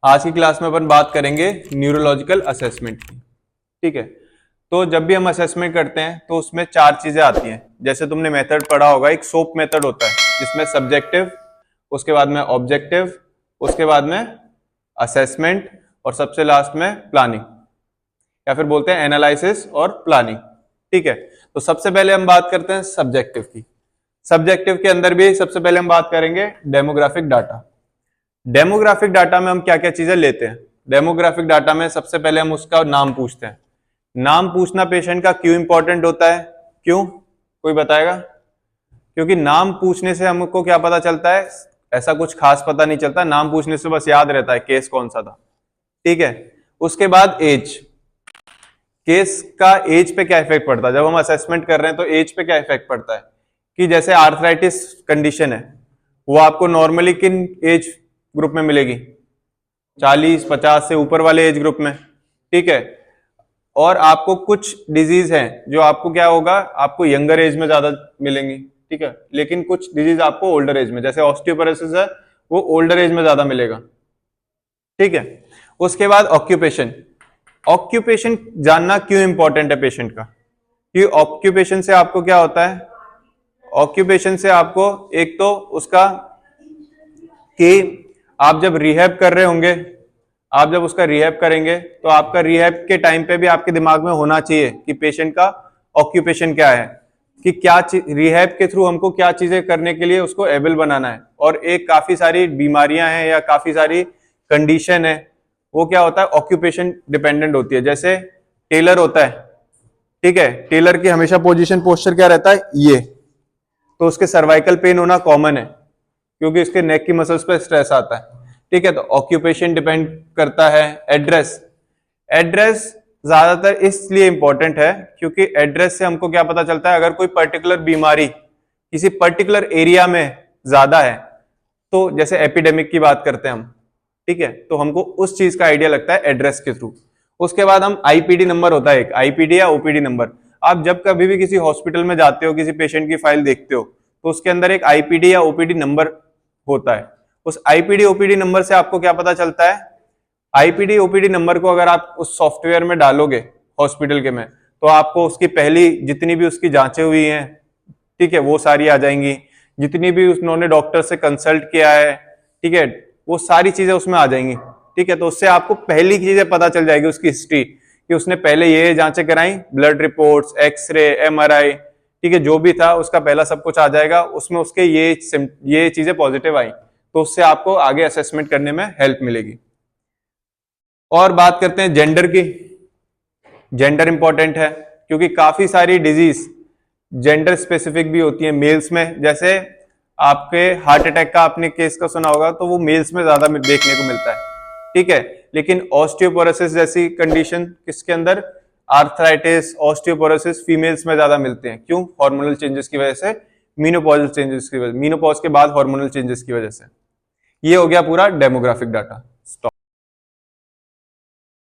आज की क्लास में अपन बात करेंगे न्यूरोलॉजिकल असेसमेंट की। ठीक है, तो जब भी हम असेसमेंट करते हैं तो उसमें चार चीजें आती हैं। जैसे तुमने मेथड पढ़ा होगा, एक सोप मेथड होता है जिसमें सब्जेक्टिव, उसके बाद में ऑब्जेक्टिव, उसके बाद में असेसमेंट और सबसे लास्ट में प्लानिंग, या फिर बोलते हैं एनालिसिस और प्लानिंग। ठीक है, तो सबसे पहले हम बात करते हैं सब्जेक्टिव की। सब्जेक्टिव के अंदर भी सबसे पहले हम बात करेंगे डेमोग्राफिक डाटा। डेमोग्राफिक डाटा में हम क्या क्या चीजें लेते हैं। डेमोग्राफिक डाटा में सबसे पहले हम उसका नाम पूछते हैं। नाम पूछना पेशेंट का क्यों इंपॉर्टेंट होता है? क्यों, कोई बताएगा? क्योंकि नाम पूछने से हमको क्या पता चलता है? ऐसा कुछ खास पता नहीं चलता, नाम पूछने से बस याद रहता है केस कौन सा था। ठीक है, उसके बाद एज। केस का एज पे क्या इफेक्ट पड़ता है? जब हम असेसमेंट कर रहे हैं तो एज पे क्या इफेक्ट पड़ता है? कि जैसे आर्थराइटिस कंडीशन है, वो आपको नॉर्मली किन एज ग्रुप में मिलेगी? 40-50 से ऊपर वाले एज ग्रुप में। ठीक है, और आपको कुछ डिजीज हैं जो आपको क्या होगा, आपको यंगर एज में ज्यादा मिलेंगी। ठीक है, लेकिन कुछ डिजीज आपको ओल्डर एज में, जैसे ऑस्टियोपोरोसिस है, वो ओल्डर एज में ज्यादा मिलेगा। ठीक है, उसके बाद ऑक्यूपेशन। ऑक्यूपेशन जानना क्यों इंपॉर्टेंट है पेशेंट का? कि ऑक्यूपेशन से आपको क्या होता है? ऑक्यूपेशन से आपको एक तो उसका कि आप जब रिहैब कर रहे होंगे, आप जब उसका रिहैब करेंगे तो आपका रिहैब के टाइम पे भी आपके दिमाग में होना चाहिए कि पेशेंट का ऑक्यूपेशन क्या है, कि क्या रिहैब के थ्रू हमको क्या चीजें करने के लिए उसको एबल बनाना है। और एक काफी सारी बीमारियां हैं या काफी सारी कंडीशन है, वो क्या होता है, ऑक्यूपेशन डिपेंडेंट होती है। जैसे टेलर होता है, ठीक है, टेलर की हमेशा पोजीशन पोस्चर क्या रहता है, ये, तो उसके सर्वाइकल पेन होना कॉमन है क्योंकि इसके नेक की मसल्स पे स्ट्रेस आता है। ठीक है, तो ऑक्यूपेशन डिपेंड करता है। एड्रेस, एड्रेस ज्यादातर इसलिए इंपॉर्टेंट है क्योंकि एड्रेस से हमको क्या पता चलता है, अगर कोई पर्टिकुलर बीमारी किसी पर्टिकुलर एरिया में ज्यादा है, तो जैसे एपिडेमिक की बात करते हैं हम, ठीक है, तो हमको उस चीज का आइडिया लगता है एड्रेस के थ्रू। उसके बाद हम आईपीडी नंबर होता है एक, आईपीडी या ओपीडी नंबर। आप जब कभी भी किसी हॉस्पिटल में जाते हो, किसी पेशेंट की फाइल देखते हो, तो उसके अंदर एक आईपीडी या ओपीडी नंबर होता है। उस आईपीडी ओपीडी नंबर से आपको क्या पता चलता है? आईपीडी ओपीडी नंबर को अगर आप उस सॉफ्टवेयर में डालोगे हॉस्पिटल के में, तो आपको उसकी पहली जितनी भी उसकी जांचें हुई हैं, ठीक है, वो सारी आ जाएंगी। जितनी भी उन्होंने डॉक्टर से कंसल्ट किया है, ठीक है, वो सारी चीजें उसमें आ जाएंगी। ठीक है, तो उससे आपको पहली चीजें पता चल जाएगी उसकी हिस्ट्री, कि उसने पहले ये जांचें कराई, ब्लड रिपोर्ट्स, एक्सरे, एमआरआई, ठीक है, जो भी था उसका पहला सब कुछ आ जाएगा उसमें, उसके ये चीजें पॉजिटिव आई, तो उससे आपको आगे असेसमेंट करने में हेल्प मिलेगी। और बात करते हैं जेंडर की। जेंडर इंपॉर्टेंट है क्योंकि काफी सारी डिजीज जेंडर स्पेसिफिक भी होती है मेल्स में। जैसे आपके हार्ट अटैक का आपने केस का सुना होगा, तो वो मेल्स में ज्यादा देखने को मिलता है। ठीक है, लेकिन ऑस्टियोपोरोसिस जैसी कंडीशन किसके अंदर, आर्थराइटिस, ऑस्टियोपोरोसिस फीमेल्स में ज्यादा मिलते हैं। क्यों? हार्मोनल चेंजेस की वजह से, मीनोपॉजल चेंजेस की वजह, मीनोपॉज के बाद हार्मोनल चेंजेस की वजह से। ये हो गया पूरा डेमोग्राफिक डाटा।